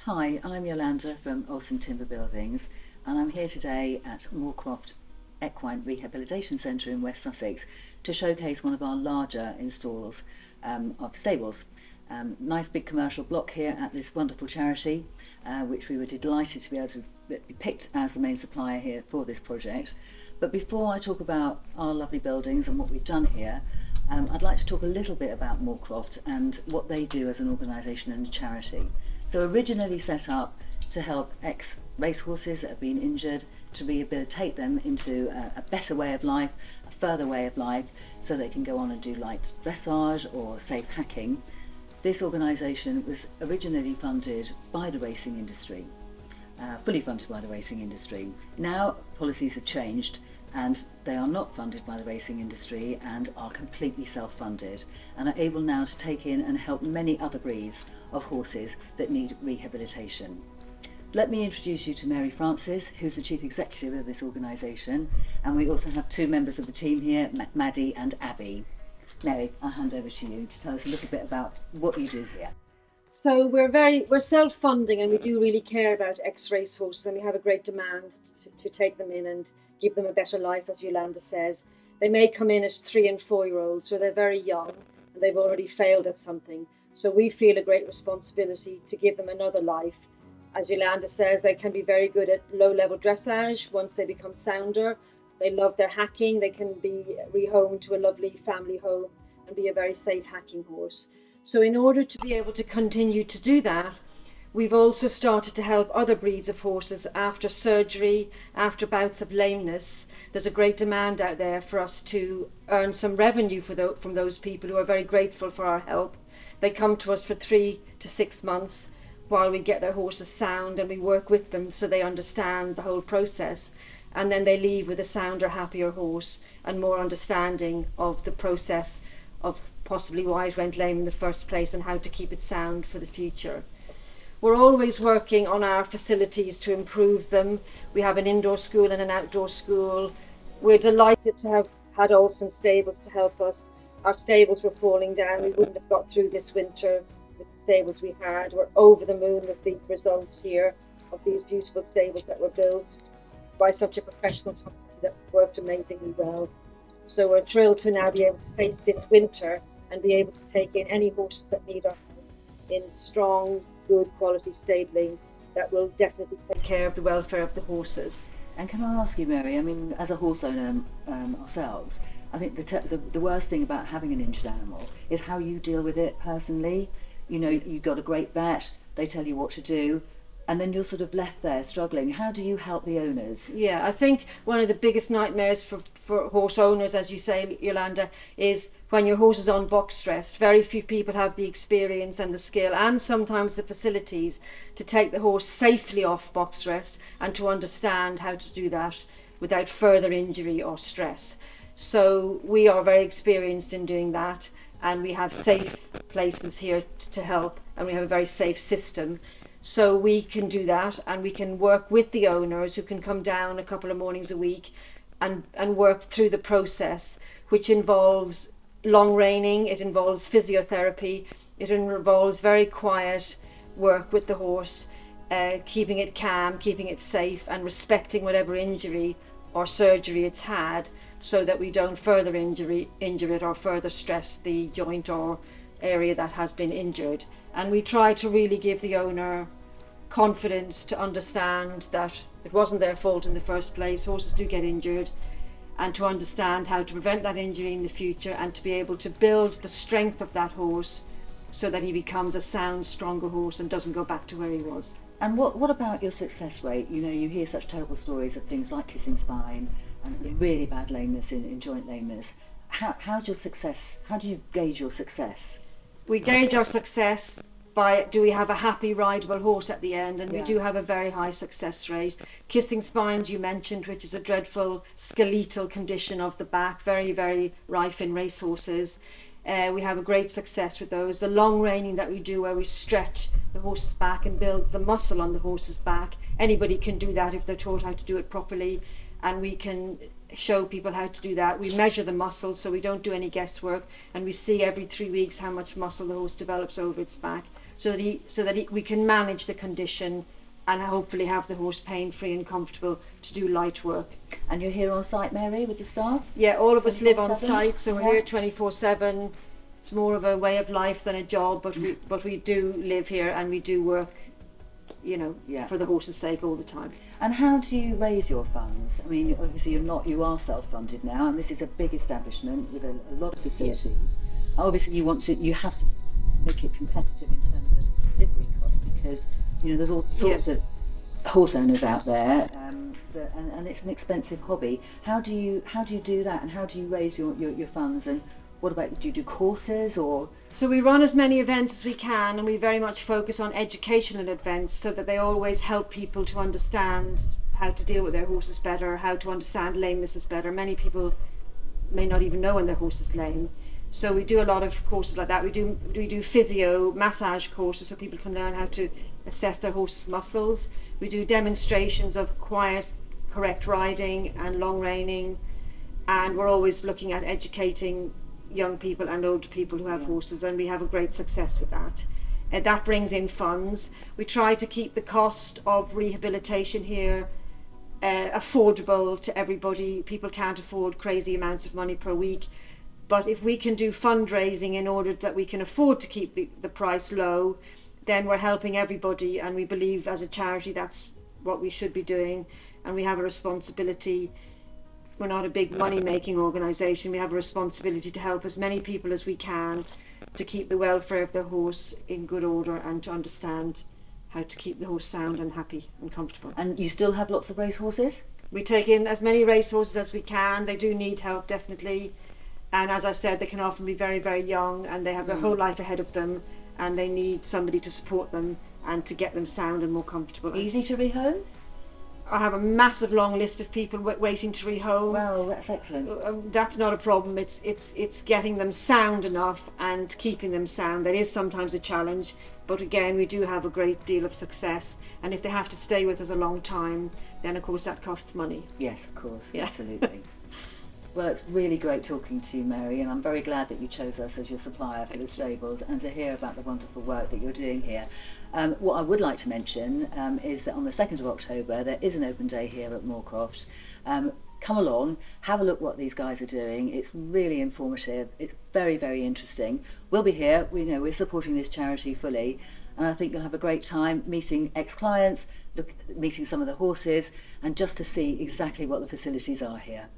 Hi, I'm Yolanda from Olson Timber Buildings, and I'm here today at Moorcroft Equine Rehabilitation Centre in West Sussex to showcase one of our larger installs of stables. Nice big commercial block here at this wonderful charity, which we were delighted to be able to be picked as the main supplier here for this project. But before I talk about our lovely buildings and what we've done here, I'd like to talk a little bit about Moorcroft and what they do as an organisation and a charity. So originally set up to help ex-racehorses that have been injured, to rehabilitate them into a better way of life, a further way of life, so they can go on and do light dressage or safe hacking. This organisation was originally funded by the racing industry, fully funded by the racing industry. Now policies have changed and they are not funded by the racing industry and are completely self-funded and are able now to take in and help many other breeds of horses that need rehabilitation. Let me introduce you to Mary Francis, who's the Chief Executive of this organisation, and we also have two members of the team here, Maddie and Abby. Mary, I'll hand over to you to tell us a little bit about what you do here. So we're self-funding, and we do really care about ex-race horses, and we have a great demand to take them in and give them a better life, as Yolanda says. They may come in as 3 and 4 year olds, so they're very young and they've already failed at something. So we feel a great responsibility to give them another life. As Yolanda says, they can be very good at low-level dressage. Once they become sounder, they love their hacking. They can be rehomed to a lovely family home and be a very safe hacking horse. So in order to be able to continue to do that, we've also started to help other breeds of horses after surgery, after bouts of lameness. There's a great demand out there for us to earn some revenue from those people who are very grateful for our help. They come to us for 3 to 6 months while we get their horses sound, and we work with them so they understand the whole process, and then they leave with a sounder, happier horse and more understanding of the process of possibly why it went lame in the first place and how to keep it sound for the future. We're always working on our facilities to improve them. We have an indoor school and an outdoor school. We're delighted to have had Olson Stables to help us. Our stables were falling down. We wouldn't have got through this winter with the stables we had. We're over the moon with the results here of these beautiful stables that were built by such a professional company that worked amazingly well. So we're thrilled to now be able to face this winter and be able to take in any horses that need our help in strong, good quality stabling that will definitely take care of the welfare of the horses. And can I ask you, Mary, I mean, as a horse owner ourselves, I think the worst thing about having an injured animal is how you deal with it personally. You know, you've got a great vet, they tell you what to do, and then you're sort of left there struggling. How do you help the owners? Yeah, I think one of the biggest nightmares for horse owners, as you say, Yolanda, is when your horse is on box stressed. Very few people have the experience and the skill and sometimes the facilities to take the horse safely off box rest and to understand how to do that without further injury or stress. So we are very experienced in doing that, and we have safe places here to help, and we have a very safe system. So we can do that, and we can work with the owners who can come down a couple of mornings a week and work through the process, which involves long reining, it involves physiotherapy, it involves very quiet work with the horse, keeping it calm, keeping it safe, and respecting whatever injury or surgery it's had, so that we don't further injure it or further stress the joint or area that has been injured. And we try to really give the owner confidence to understand that it wasn't their fault in the first place. Horses do get injured, and to understand how to prevent that injury in the future and to be able to build the strength of that horse so that he becomes a sound, stronger horse and doesn't go back to where he was. And what about your success rate? You know, you hear such terrible stories of things like kissing spine and really bad lameness in joint lameness. How's your success? How do you gauge your success? We gauge our success by, do we have a happy rideable horse at the end, and we do have a very high success rate. Kissing spines you mentioned, which is a dreadful skeletal condition of the back, very, very rife in racehorses. We have a great success with those. The long reining that we do, where we stretch the horse's back and build the muscle on the horse's back, anybody can do that if they're taught how to do it properly, and we can show people how to do that. We measure the muscle, so we don't do any guesswork, and we see every 3 weeks how much muscle the horse develops over its back. so that we can manage the condition and hopefully have the horse pain-free and comfortable to do light work. And you're here on site, Mary, with the staff? Yeah, all of us live on 24/7? site, so we're here 24/7. It's more of a way of life than a job, but we do live here and we do work, you know, for the horse's sake all the time. And how do you raise your funds? I mean, obviously you are self-funded now, and this is a big establishment with a lot of facilities. Obviously you have to make it competitive in terms of delivery costs, because you know there's all sorts of horse owners out there, and it's an expensive hobby. How do you do that, and how do you raise your funds? And what about, do you do courses or? So we run as many events as we can, and we very much focus on educational events so that they always help people to understand how to deal with their horses better, how to understand lamenesses better. Many people may not even know when their horse is lame. So we do a lot of courses like that. We do physio massage courses so people can learn how to assess their horse's muscles. We do demonstrations of quiet, correct riding and long reining, and we're always looking at educating young people and older people who have horses, and we have a great success with that. That brings in funds. We try to keep the cost of rehabilitation here affordable to everybody. People can't afford crazy amounts of money per week, but if we can do fundraising in order that we can afford to keep the price low, then we're helping everybody, and we believe as a charity that's what we should be doing, and we have a responsibility. We're not a big money-making organisation. We have a responsibility to help as many people as we can to keep the welfare of their horse in good order and to understand how to keep the horse sound and happy and comfortable. And you still have lots of race horses? We take in as many race horses as we can. They do need help, definitely. And as I said, they can often be very, very young, and they have their whole life ahead of them, and they need somebody to support them and to get them sound and more comfortable. Easy to rehome? I have a massive long list of people waiting to rehome. Well, that's excellent. That's not a problem. It's getting them sound enough and keeping them sound. That is sometimes a challenge, but again, we do have a great deal of success. And if they have to stay with us a long time, then of course that costs money. Yes, of course, Yeah. absolutely. Well, it's really great talking to you, Mary, and I'm very glad that you chose us as your supplier for the stables and to hear about the wonderful work that you're doing here. What I would like to mention is that on the 2nd of October there is an open day here at Moorcroft. Come along, have a look what these guys are doing. It's really informative. It's very, very interesting. We'll be here. We're supporting this charity fully, and I think you'll have a great time meeting ex-clients, meeting some of the horses, and just to see exactly what the facilities are here.